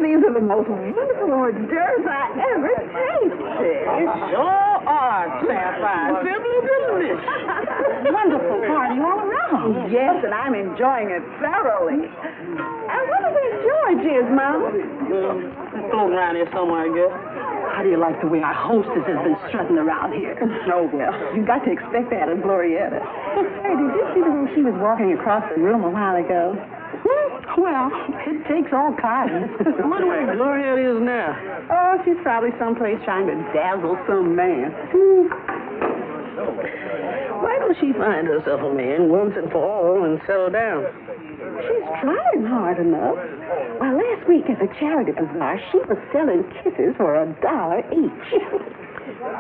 these are the most wonderful hors d'oeuvres I ever tasted. Sure are, Sapphire. Simply delicious. Wonderful party all around. Yes, and I'm enjoying it thoroughly. I wonder where George is, Mama. Floating around here somewhere, I guess. How do you like the way our hostess has been strutting around here? Oh, well, you got to expect that of Glorietta. Hey, did you see the way she was walking across the room a while ago? Well, it takes all kinds. I wonder where Glorietta is now. Oh, she's probably someplace trying to dazzle some man. Why don't she find herself a man once and for all and settle down? She's trying hard enough. Well, last week at the charity bazaar, she was selling kisses for $1 each.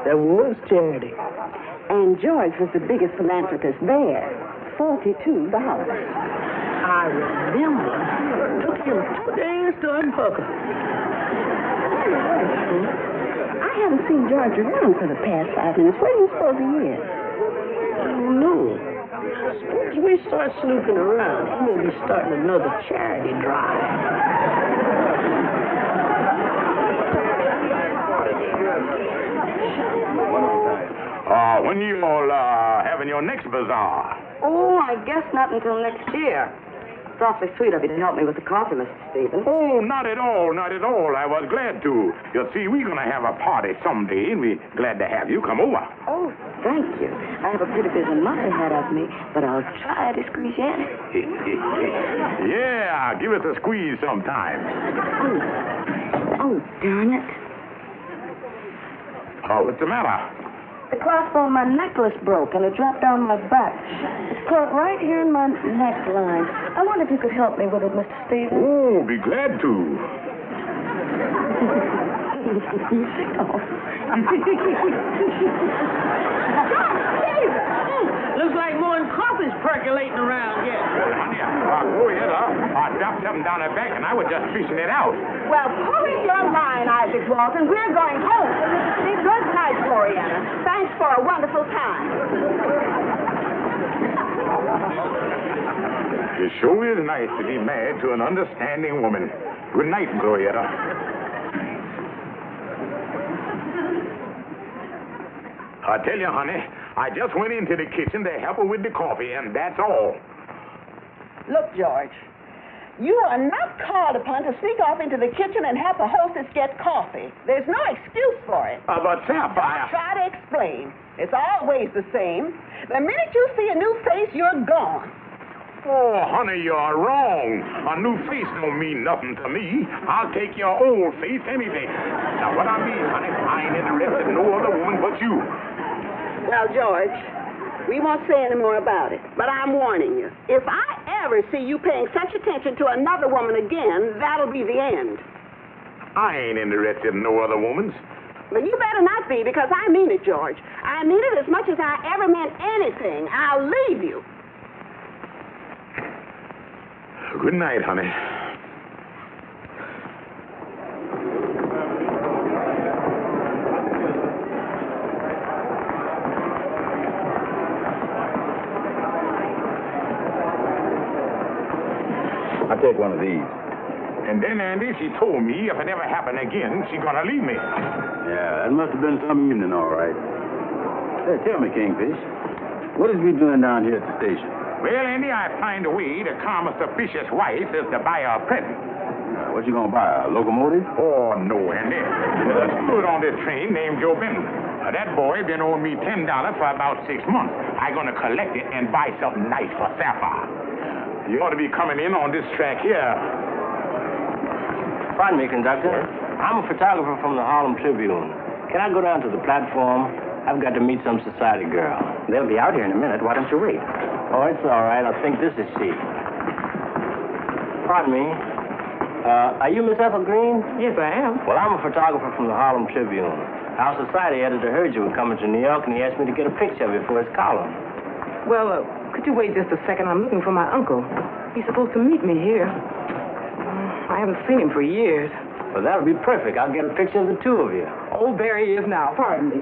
That was charity. And George was the biggest philanthropist there. $42. I remember. Took him 2 days to unpucker. I haven't seen George around for the past 5 minutes. Where do you suppose he is? I don't know. Suppose we start snooping around. He may be starting another charity drive. When you all having your next bazaar? Oh, I guess not until next year. It's awfully sweet of you to help me with the coffee, Mr. Stevens. Oh, not at all, not at all. I was glad to. You see, we're going to have a party someday, and we're glad to have you come over. Oh, thank you. I have a pretty busy month ahead of me, but I'll try to squeeze you in. Yeah, give us a squeeze sometime. Oh, darn it. Oh, what's the matter? The clasp on my necklace broke, and it dropped down my back. It's caught right here in my neckline. I wonder if you could help me with it, Mr. Stevens. Oh, be glad to. Looks like more than coffee's percolating around here. Honey, go ahead, I dropped something down her back, and I was just fishing it out. Well, pull in your line, Isaac Walton. We're going home. Good night, Glorietta. Thanks for a wonderful time. It sure is nice to be married to an understanding woman. Good night, Glorietta. I tell you, honey, I just went into the kitchen to help her with the coffee, and that's all. Look, George, you are not called upon to sneak off into the kitchen and help a hostess get coffee. There's no excuse for it. But Sapphire... Try to explain. It's always the same. The minute you see a new face, you're gone. Oh, honey, you're wrong. A new face don't mean nothing to me. I'll take your old face any day. Now, what I mean, honey, I ain't interested in no other woman but you. Well, George, we won't say any more about it, but I'm warning you. If I ever see you paying such attention to another woman again, that'll be the end. I ain't interested in no other woman's. But you better not be, because I mean it, George. I mean it as much as I ever meant anything. I'll leave you. Good night, honey. I'll take one of these. And then, Andy, she told me if it ever happened again, she's gonna leave me. Yeah, that must have been some evening, all right. Hey, tell me, Kingfish, what is we doing down here at the station? Well, Andy, I find a way to calm a suspicious wife is to buy her a present. What you gonna buy, a locomotive? Oh, no, Andy. There's a steward on this train named Joe Benton. That boy been owing me $10 for about 6 months. I gonna collect it and buy something nice for Sapphire. You ought to be coming in on this track here. Pardon me, conductor. I'm a photographer from the Harlem Tribune. Can I go down to the platform? I've got to meet some society girl. They'll be out here in a minute. Why don't you wait? Oh, it's all right. I think this is she. Pardon me. Are you Miss Ethel Green? Yes, I am. Well, I'm a photographer from the Harlem Tribune. Our society editor heard you were coming to New York, and he asked me to get a picture of you for his column. Well, could you wait just a second? I'm looking for my uncle. He's supposed to meet me here. I haven't seen him for years. Well, that'll be perfect. I'll get a picture of the two of you. Oh, there he is now. Pardon me.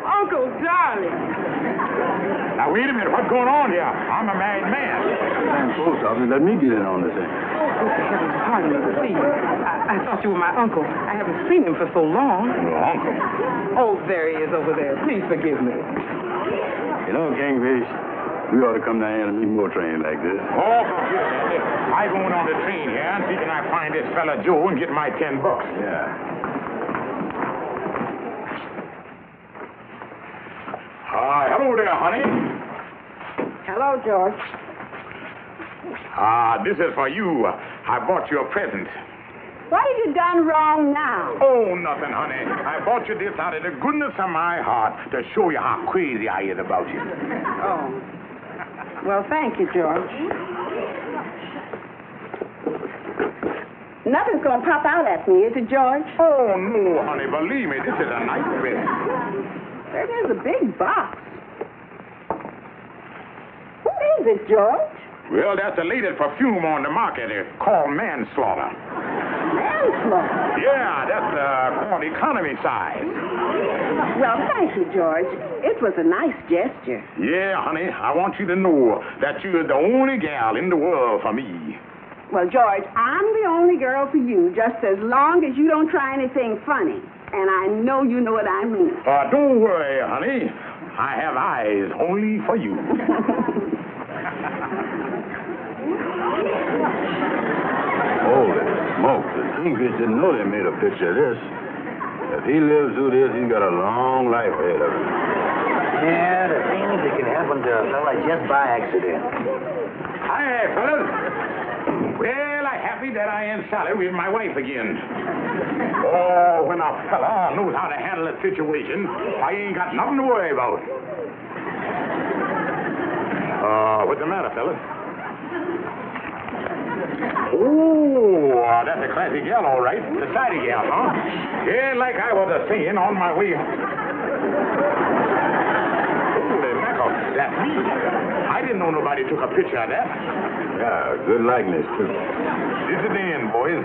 Uncle, darling. Now, wait a minute. What's going on here? I'm a married man. Post office, let me get in on this thing. Oh, heavens, pardon me, please. I thought you were my uncle. I haven't seen him for so long. Your uncle? Oh, there he is over there. Please forgive me. You know, Kingfish, we ought to come down here and meet more trains like this. Oh, here, Andy. I'm going on the train here and see can I find this fella Joe and get my $10. Yeah. Hello there, honey. Hello, George. This is for you. I bought you a present. What have you done wrong now? Oh, nothing, honey. I bought you this out of the goodness of my heart to show you how crazy I is about you. Oh. Well, thank you, George. Nothing's going to pop out at me, is it, George? Oh, no, honey. Believe me, this is a nice present. There is a big box. What is it, George? Well, that's the latest perfume on the market. It's called Manslaughter. Manslaughter? Yeah, that's called economy size. Well, thank you, George. It was a nice gesture. Yeah, honey, I want you to know that you're the only gal in the world for me. Well, George, I'm the only girl for you, just as long as you don't try anything funny. And I know you know what I mean. Don't worry, honey. I have eyes only for you. Holy smokes, the Kingfish didn't know they made a picture of this. If he lives through this, he's got a long life ahead of him. Yeah, the things that can happen to a fella just by accident. Hi, fellas. Well, I'm happy that I am solid with my wife again. Oh, when a fella knows how to handle a situation, I ain't got nothing to worry about. What's the matter, fellas? Oh, that's a classy gal, all right. The sidey gal, huh? Yeah, like I was saying on my way. Holy mackerel, that's me. I didn't know nobody took a picture of that. Yeah, good likeness, too. This is the end, boys.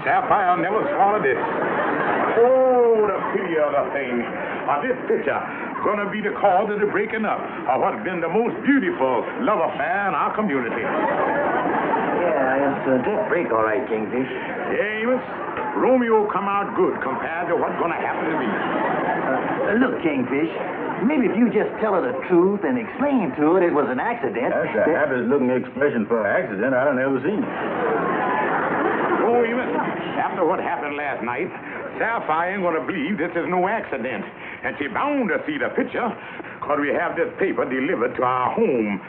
Sapphire never swallowed this. Oh, the pity of the thing. This picture gonna be the cause of the breaking up of what's been the most beautiful love affair in our community. Yeah, it's a death break, all right, Kingfish. Amos, Romeo come out good compared to what's gonna happen to me. Look, Kingfish, maybe if you just tell her the truth and explain to her it was an accident. That's the happiest-looking expression for an accident I done ever seen. Oh, Amos, after what happened last night, Sapphire ain't gonna believe this is no accident. And she bound to see the picture, because we have this paper delivered to our home.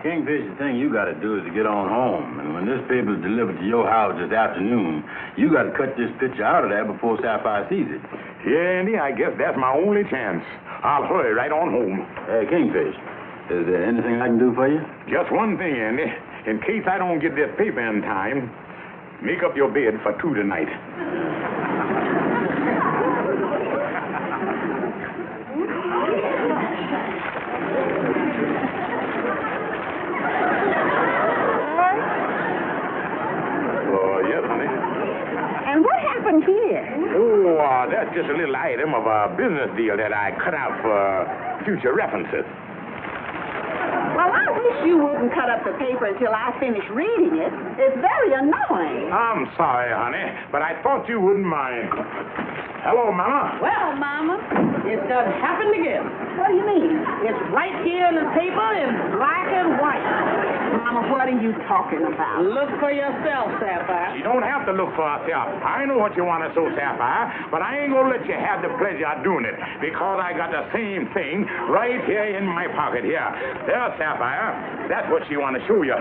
Kingfish, the thing you got to do is to get on home. And when this paper's delivered to your house this afternoon, you got to cut this picture out of there before Sapphire sees it. Yeah, Andy, I guess that's my only chance. I'll hurry right on home. Hey, Kingfish, is there anything I can do for you? Just one thing, Andy. In case I don't get this paper in time, make up your bed for 2 tonight. Here. Oh, that's just a little item of a business deal that I cut out for future references. Well, I wish you wouldn't cut up the paper until I finish reading it. It's very annoying. I'm sorry, honey, but I thought you wouldn't mind. Hello, Mama. Well, Mama, it's done happened again. What do you mean? It's right here in the paper in black and white. Mama, what are you talking about? Look for yourself, Sapphire. You don't have to look for herself. I know what you want to show, Sapphire, but I ain't going to let you have the pleasure of doing it because I got the same thing right here in my pocket here. There, Sapphire. That's what she want to show you.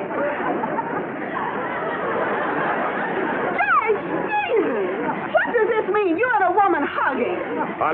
George, Jesus! What does this mean? You and a woman hugging.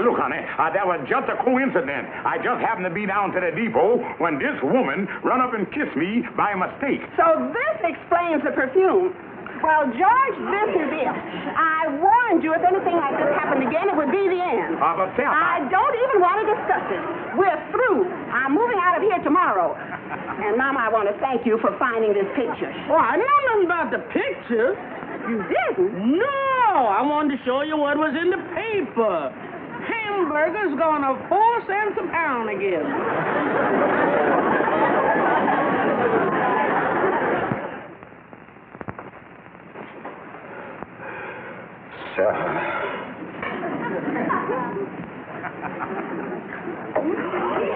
Look, honey, that was just a coincidence. I just happened to be down to the depot when this woman run up and kissed me by mistake. So this explains the perfume. Well, George, this is it. I warned you if anything like this happened again, it would be the end. But Sapphire... I don't even want to discuss it. We're through. I'm moving out of here tomorrow. And, Mama, I want to thank you for finding this picture. Oh, I know nothing about the picture. You didn't? No, I wanted to show you what was in the paper. Hamburgers going to 4 cents a pound again.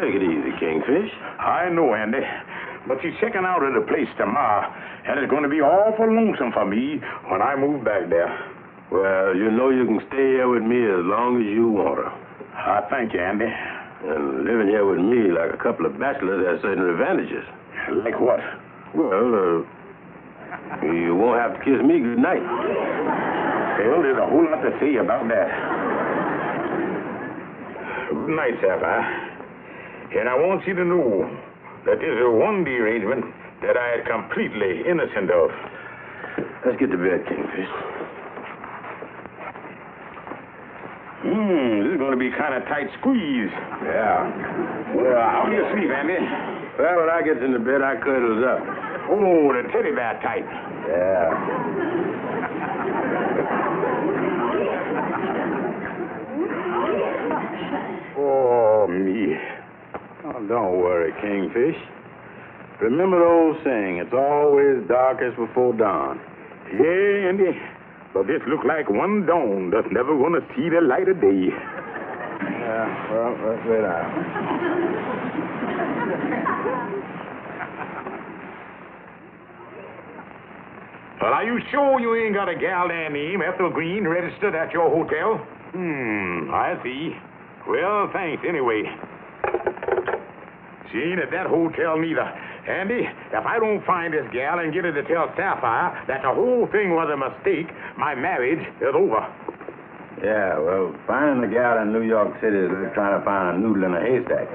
Take it easy, Kingfish. I know, Andy. But she's checking out of the place tomorrow, and it's going to be awful lonesome for me when I move back there. Well, you know you can stay here with me as long as you want to. I thank you, Andy. And living here with me like a couple of bachelors has certain advantages. Like what? Well, you won't have to kiss me goodnight. Well, there's a whole lot to say about that. Good night, Sapphire. And I want you to know that this is one derangement that I am completely innocent of. Let's get to bed, Kingfish. This is going to be kind of tight squeeze. Yeah. Well, how do you sleep, Andy? Well, when I get into bed, I cuddles up. Oh, the teddy bear type. Yeah. Oh, me. Oh, don't worry, Kingfish. Remember the old saying, it's always darkest before dawn. Yeah, Andy. But this look like one dawn that's never going to see the light of day. Yeah, well, let's wait out. Well, are you sure you ain't got a gal named Ethel Green registered at your hotel? I see. Well, thanks anyway. She ain't at that hotel neither. Andy, if I don't find this gal and get her to tell Sapphire that the whole thing was a mistake, my marriage is over. Yeah, well, finding a gal in New York City is like trying to find a noodle in a haystack.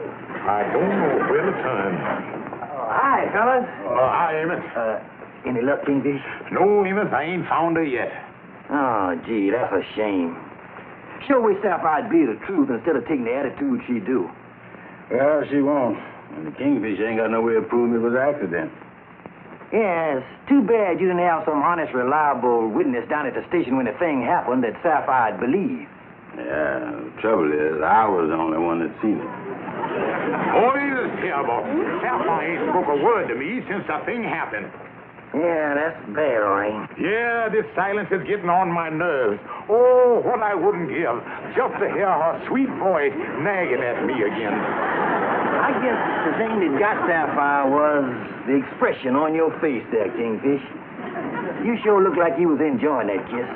I don't know where to turn. Hi, fellas. Hi, Amos. Any luck, Kingfish? No, Amos, I ain't found her yet. Oh, gee, that's a shame. Sure wish Sapphire'd be the truth instead of taking the attitude she do. Well, she won't. And the Kingfish ain't got no way of proving it was an accident. Yeah, it's too bad you didn't have some honest, reliable witness down at the station when the thing happened that Sapphire'd believe. Yeah, the trouble is, I was the only one that seen it. Oh, this is terrible. Sapphire ain't spoke a word to me since the thing happened. Yeah, that's bad, all right. Yeah, this silence is getting on my nerves. Oh, what I wouldn't give just to hear her sweet voice nagging at me again. I guess the thing that got Sapphire was the expression on your face there, Kingfish. You sure look like you was enjoying that kiss.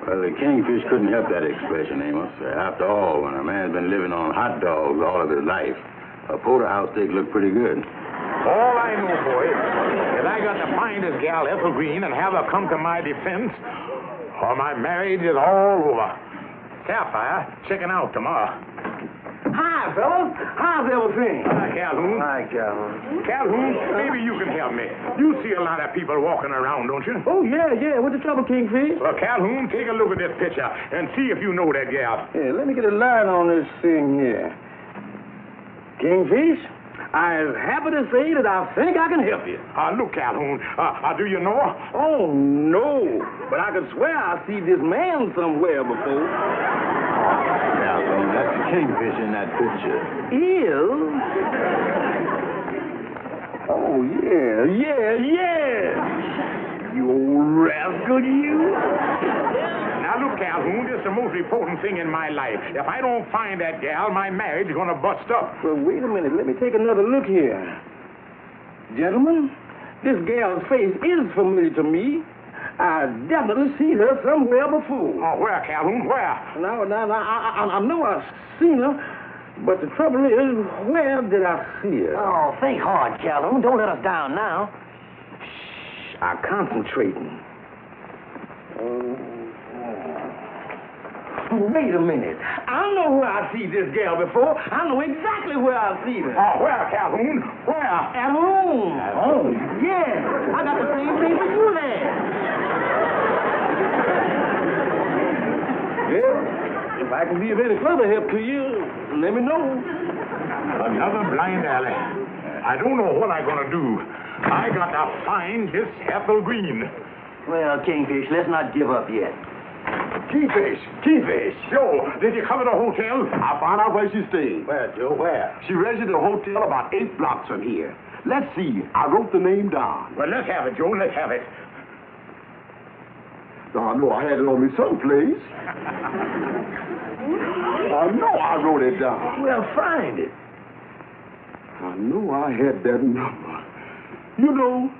Well, the Kingfish couldn't help that expression, Amos. After all, when a man's been living on hot dogs all of his life, a porterhouse steak looked pretty good. All I know, boys, is I got to find this gal Ethel Green and have her come to my defense, or my marriage is all over. Sapphire checking out tomorrow. Hi, fellas. How's everything? Hi, Calhoun. Hi, Calhoun. Calhoun, maybe you can help me. You see a lot of people walking around, don't you? Oh, yeah. What's the trouble, Kingfish? Well, Calhoun, take a look at this picture and see if you know that gal. Yeah, let me get a line on this thing here. Kingfish, I'm happy to say that I think I can help you. Look, Calhoun, do you know her? Oh, no. But I can swear I've seen this man somewhere before. Calhoun, that's the Kingfish in that picture. Is? Oh, yeah. You old rascal, you. Now, look, Calhoun, this is the most important thing in my life. If I don't find that gal, my marriage is going to bust up. Well, wait a minute. Let me take another look here. Gentlemen, this gal's face is familiar to me. I've definitely seen her somewhere before. Oh, where, Calhoun? Where? Now, I know I've seen her, but the trouble is, where did I see her? Oh, think hard, Calhoun. Don't let us down now. Shh, I'm concentrating. Wait a minute. I know where I see this gal before. I know exactly where I see her. Oh, where, Calhoun? Where? At home. At home? Yeah. I got the same paper you had. Well, if I can be of any further help to you, let me know. Another blind alley. I don't know what I'm going to do. I got to find this Ethel Green. Well, Kingfish, let's not give up yet. Kingfish. Joe, did you cover the hotel? I found out where she stayed. Where, Joe? Where? She rented a hotel about 8 blocks from here. Let's see. I wrote the name down. Well, let's have it, Joe. Let's have it. I know I had it on me someplace. I know I wrote it down. Well, find it. I know I had that number. You know,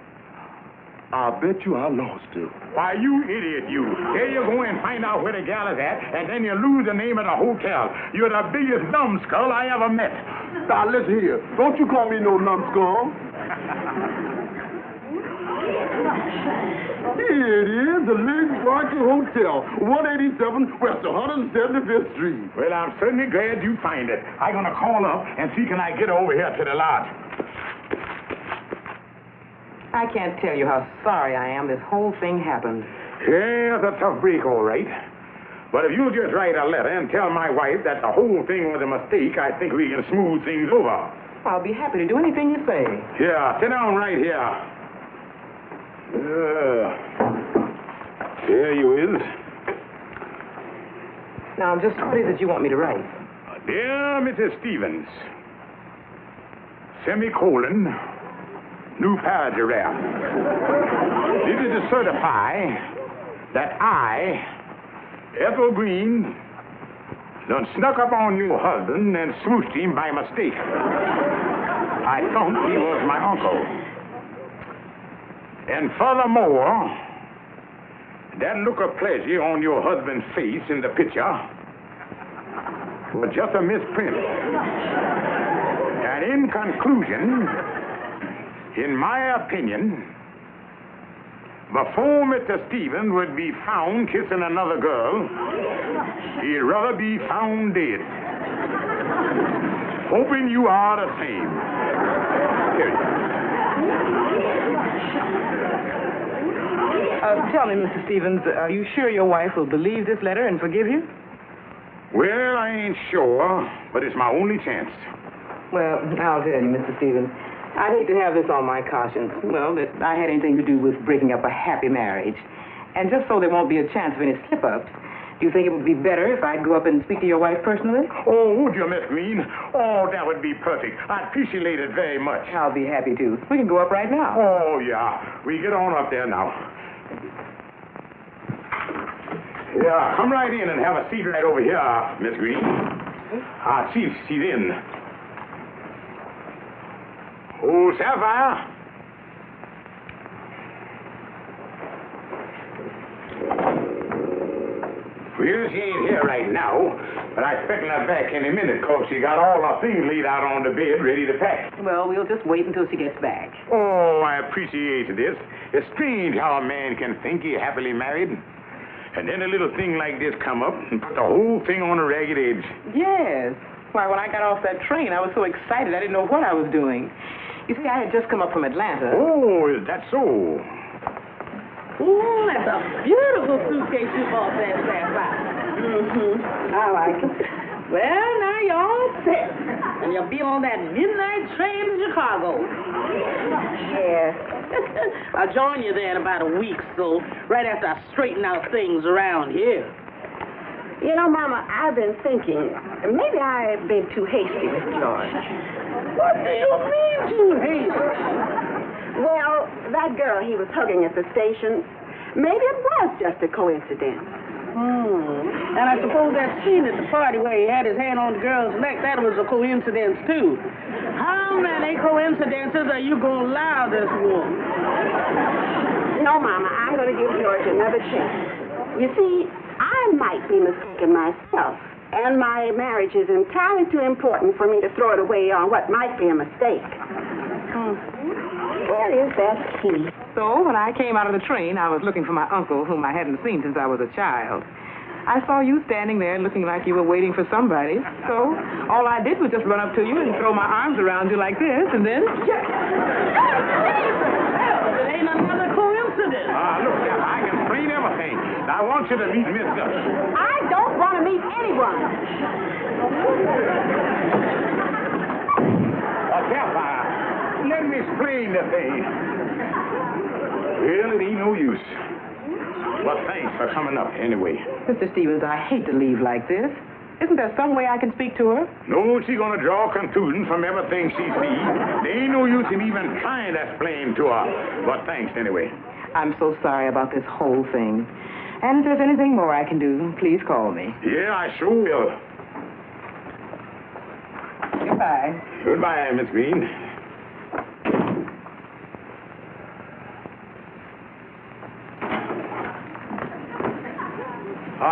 I bet you I lost it. Why, you idiot, you. Here you go and find out where the gal is at, and then you lose the name of the hotel. You're the biggest numbskull I ever met. Now, listen here. Don't you call me no numbskull. Here it is, the Lake Rocky Hotel, 187 West 175th Street. Well, I'm certainly glad you find it. I'm going to call up and see can I get over here to the lodge. I can't tell you how sorry I am this whole thing happened. Yeah, it's a tough break, all right. But if you'll just write a letter and tell my wife that the whole thing was a mistake, I think we can smooth things over. I'll be happy to do anything you say. Here, sit down right here. Here you is. Now, just what is it you want me to write? Dear Mrs. Stevens, semicolon, new paragraph. This is to certify that I, Ethel Green, done snuck up on your husband and smooshed him by mistake. I thought he was my uncle. And furthermore, that look of pleasure on your husband's face in the picture was just a misprint. And in conclusion, in my opinion, before Mr. Stevens would be found kissing another girl, he'd rather be found dead. Hoping you are the same. Here you are. Tell me, Mr. Stevens, are you sure your wife will believe this letter and forgive you? Well, I ain't sure, but it's my only chance. Well, I'll tell you, Mr. Stevens, I hate to have this on my conscience. Well, that I had anything to do with breaking up a happy marriage. And just so there won't be a chance of any slip-ups, do you think it would be better if I'd go up and speak to your wife personally? Oh, would you, Miss Green? Oh, that would be perfect. I'd appreciate it very much. I'll be happy to. We can go up right now. Oh, yeah. We get on up there now. Yeah, come right in and have a seat right over here, Miss Green. Chief, she's in. Oh, Sapphire. Well, she ain't here right now, but I expect her back any minute, because she got all her things laid out on the bed ready to pack. Well, we'll just wait until she gets back. Oh, I appreciate this. It's strange how a man can think he's happily married, and then a little thing like this come up and put the whole thing on a ragged edge. Yes. Why, when I got off that train, I was so excited I didn't know what I was doing. You see, I had just come up from Atlanta. Oh, is that so? Ooh, that's a beautiful suitcase you bought there, Sapphire. I like it. Well, now you're all set. And you'll be on that midnight train to Chicago. Yes. I'll join you there in about a week, so right after I straighten out things around here. You know, Mama, I've been thinking, maybe I've been too hasty with George. What do you mean too hasty? Well, that girl he was hugging at the station, maybe it was just a coincidence. And I suppose that scene at the party where he had his hand on the girl's neck, that was a coincidence, too. How many coincidences are you going to allow this woman? No, Mama, I'm going to give George another chance. You see, I might be mistaken myself, and my marriage is entirely too important for me to throw it away on what might be a mistake. Where is that key? So, when I came out of the train, I was looking for my uncle, whom I hadn't seen since I was a child. I saw you standing there looking like you were waiting for somebody. So, all I did was just run up to you and throw my arms around you like this, and then... Well, it ain't another coincidence. Look, I can explain everything. I want you to meet Miss Gus. I don't want to meet anyone. Sapphire, let me explain the thing. Well, it ain't no use. But thanks for coming up anyway. Mr. Stevens, I hate to leave like this. Isn't there some way I can speak to her? No, she's going to draw conclusions from everything she sees. There ain't no use in even trying to explain to her. But thanks anyway. I'm so sorry about this whole thing. And if there's anything more I can do, please call me. Yeah, I sure will. Goodbye. Goodbye, Miss Green.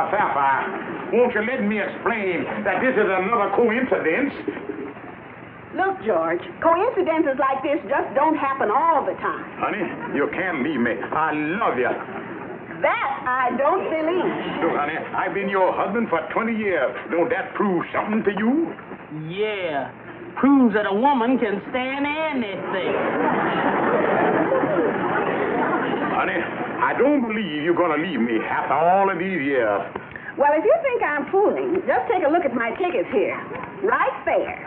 Sapphire, won't you let me explain that this is another coincidence? Look, George, coincidences like this just don't happen all the time. Honey, you can't leave me. I love you. That I don't believe. Look, honey, I've been your husband for 20 years. Don't that prove something to you? Yeah. Proves that a woman can stand anything. Honey, I don't believe you're going to leave me after all of these years. Well, if you think I'm fooling, just take a look at my tickets here. Right there.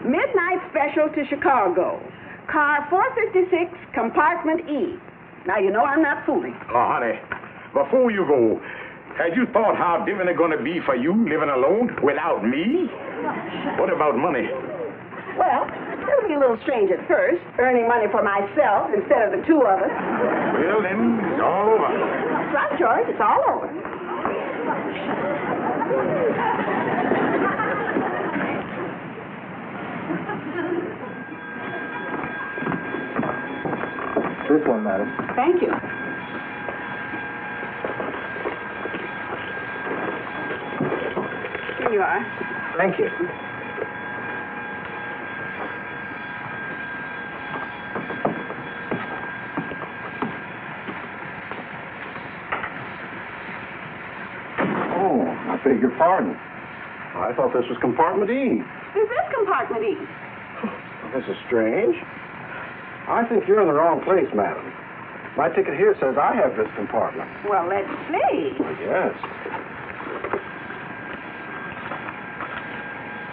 Midnight special to Chicago. Car 456, compartment E. Now, you know I'm not fooling. Oh, honey, before you go, had you thought how different it's going to be for you living alone without me? What about money? Well, it'll be a little strange at first, earning money for myself instead of the two of us. Well, then, it's all over. That's right, George. It's all over. This one, madam. Thank you. Here you are. Thank you. Oh, I beg your pardon. I thought this was compartment E. This is compartment E. This is strange. I think you're in the wrong place, madam. My ticket here says I have this compartment. Well, let's see. Yes.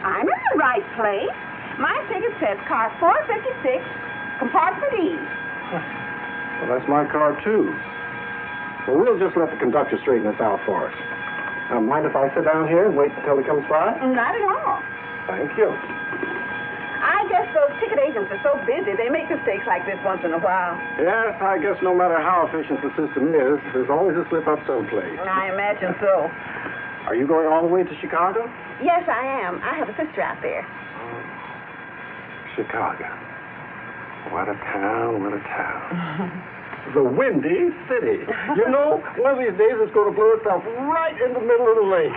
I'm in the right place. My ticket says car 456, compartment E. Well, that's my car, too. Well, we'll just let the conductor straighten this out for us. Mind if I sit down here and wait until he comes by? Not at all. Thank you. I guess those ticket agents are so busy, they make mistakes like this once in a while. Yes, I guess no matter how efficient the system is, there's always a slip-up someplace. I imagine so. Are you going all the way to Chicago? Yes, I am. I have a sister out there. Chicago. What a town, what a town. The Windy City. You know, one of these days it's going to blow itself right in the middle of the lake.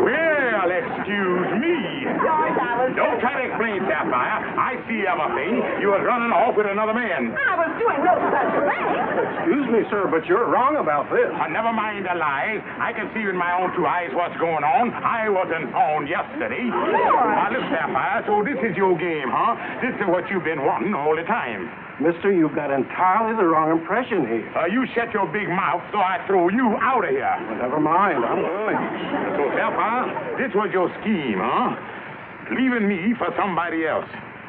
Well, excuse me. George, Don't try to explain, Sapphire. I see everything. You were running off with another man. I was doing no such thing. Excuse me, sir, but you're wrong about this. Never mind the lies. I can see with my own two eyes what's going on. I wasn't found yesterday. Now, look, Sapphire, so this is your game, huh? This is what you've been wanting all the time. Mister, you've got entirely the wrong impression here. You shut your big mouth so I throw you out of here. Well, never mind, I'm willing. So, Sapphire, this was your scheme, huh? Leaving me for somebody else.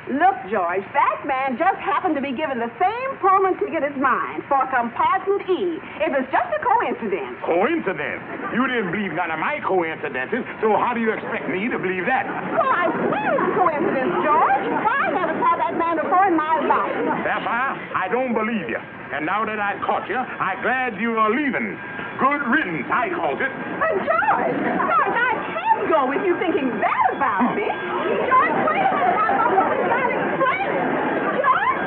Look, George, that man just happened to be given the same Pullman ticket as mine for compartment E. It was just a coincidence. Coincidence? You didn't believe none of my coincidences, so how do you expect me to believe that? Well, I swear it's a coincidence, George. I never saw that man before in my life. Sapphire, I don't believe you. And now that I've caught you, I'm glad you are leaving. Good riddance, I calls it. George, I can't go with you thinking that about me. George, wait a minute. I'm almost trying to explain it. George!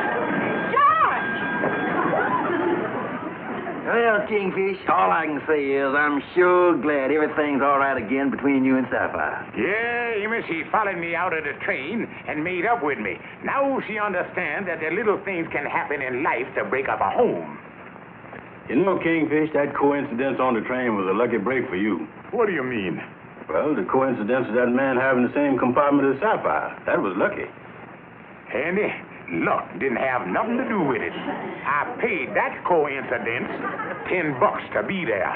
Well, Kingfish, all I can say is I'm sure glad everything's all right again between you and Sapphire. Yeah, Amos, she followed me out of the train and made up with me. Now she understands that the little things can happen in life to break up a home. You know, Kingfish, that coincidence on the train was a lucky break for you. What do you mean? Well, the coincidence of that man having the same compartment as Sapphire. That was lucky. Andy, luck didn't have nothing to do with it. I paid that coincidence $10 to be there.